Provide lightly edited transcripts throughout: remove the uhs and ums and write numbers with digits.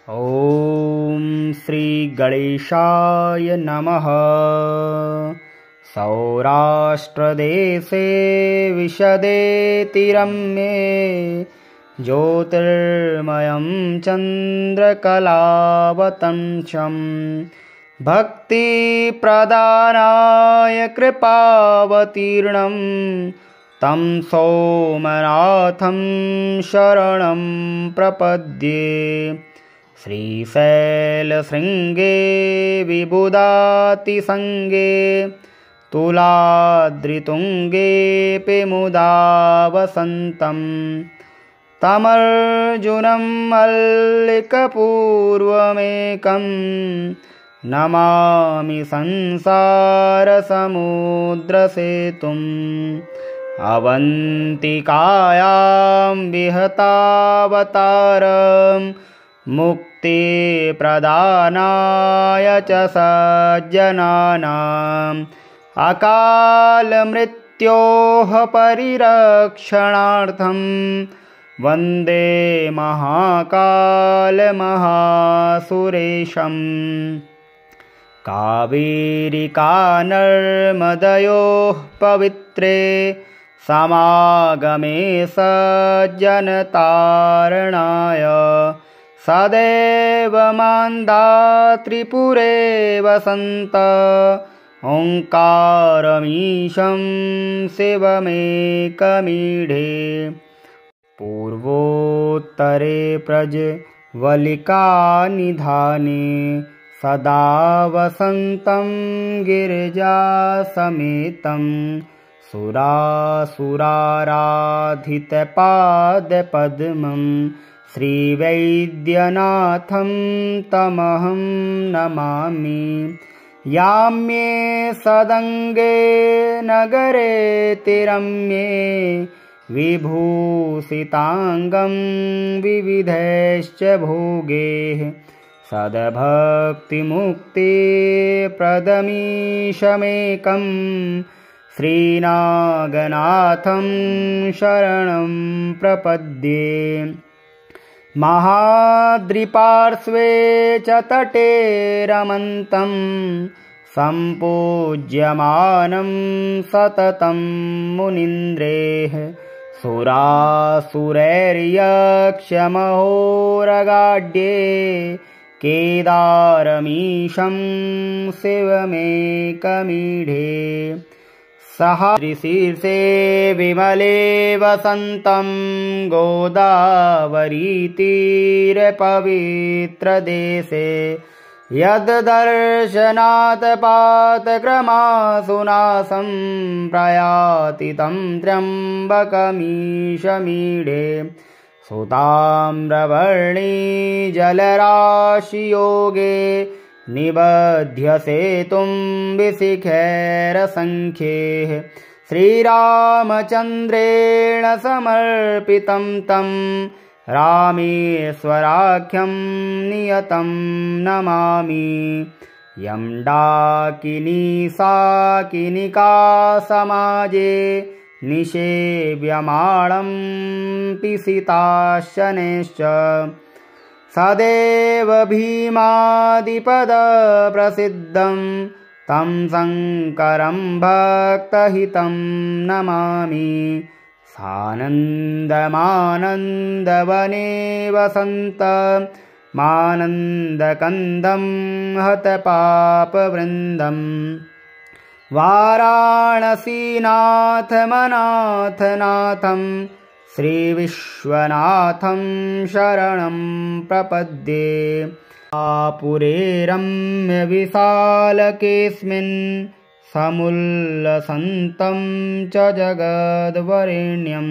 ॐ श्री गणेशाय नमः। सौराष्ट्रदेशे विशदेति रम्ये ज्योतिर्मयं चन्द्रकलावतंसं भक्तिप्रदानाय कृपावतीर्णं तं सोमनाथं शरणं प्रपद्ये। श्रीशैलशृङ्गे विबुधातिसङ्गे तुलाद्रितुङ्गेऽपि मुदा वसन्तं तमर्जुनं मल्लिकपूर्वमेकं नमामि संसारसमुद्रसेतुम्। अवन्तिकायां विहतावतारं मुक्तिप्रदानाय च सज्जनानाम् अकालमृत्योः परिरक्षणार्थं वन्दे महाकालमहासुरेशम्। कावेरिकानर्मदयोः पवित्रे समागमे सज्जनतारणाय सदैव मान्दात्रिपुरे वसन्त ओङ्कारमीशं शिवमेकमीढे। पूर्वोत्तरे प्रज्वलिकानिधाने सदा वसन्तं गिरिजासमेतं सुरासुराराधितपादपद्मं श्रीवैद्यनाथं तमहं नमामि। याम्ये सदङ्गे नगरेतिरम्ये विभूषिताङ्गं विविधैश्च भोगैः सद्भक्तिमुक्तिप्रदमीशमेकं श्रीनागनाथं शरणं प्रपद्ये। महाद्रिपार्श्वे च तटे रमन्तं सम्पूज्यमानं सततं मुनीन्द्रैः सुरासुरैर्यक्षमहोरगाढ्ये केदारमीशं शिवमेकमीढे। सहाद्रिशीर्षे विमले वसन्तं गोदावरीतीरपवित्रदेशे यद्दर्शनात् पातक्रमासुनासं प्रयाति तं त्र्यम्बकमीशमीढे। सुताम्रवर्णी जलराशियोगे निबध्य सेतुं विशिखैरसङ्ख्यैः श्रीरामचन्द्रेण समर्पितं तं रामेश्वराख्यं नियतं नमामि। यं डाकिनी साकिनिका समाजे निषेव्यमाणं पिशिताशनैश्च सदैव भीमादिपदप्रसिद्धं तं शङ्करं भक्तहितं नमामि। सानन्दमानन्दवने वसन्त मानन्दकन्दं हतपापवृन्दं वाराणसीनाथमनाथनाथं श्रीविश्वनाथं शरणं प्रपद्ये। पुरे रम्यविशालकेऽस्मिन् समुल्लसन्तं च जगद्वरेण्यं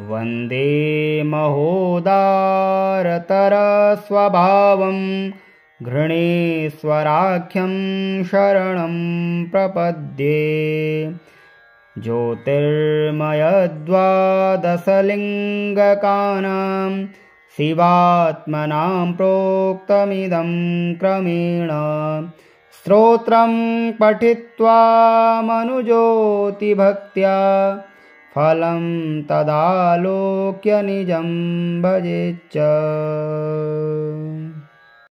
वन्दे महोदारतरस्वभावं घृणेश्वराख्यं शरणं प्रपद्ये। ज्योतिर्मयद्वादशलिङ्गकानां शिवात्मनां प्रोक्तमिदं क्रमेण स्तोत्रं पठित्वा मनुज्योतिभक्त्या फलं तदालोक्य निजं भजेच्च।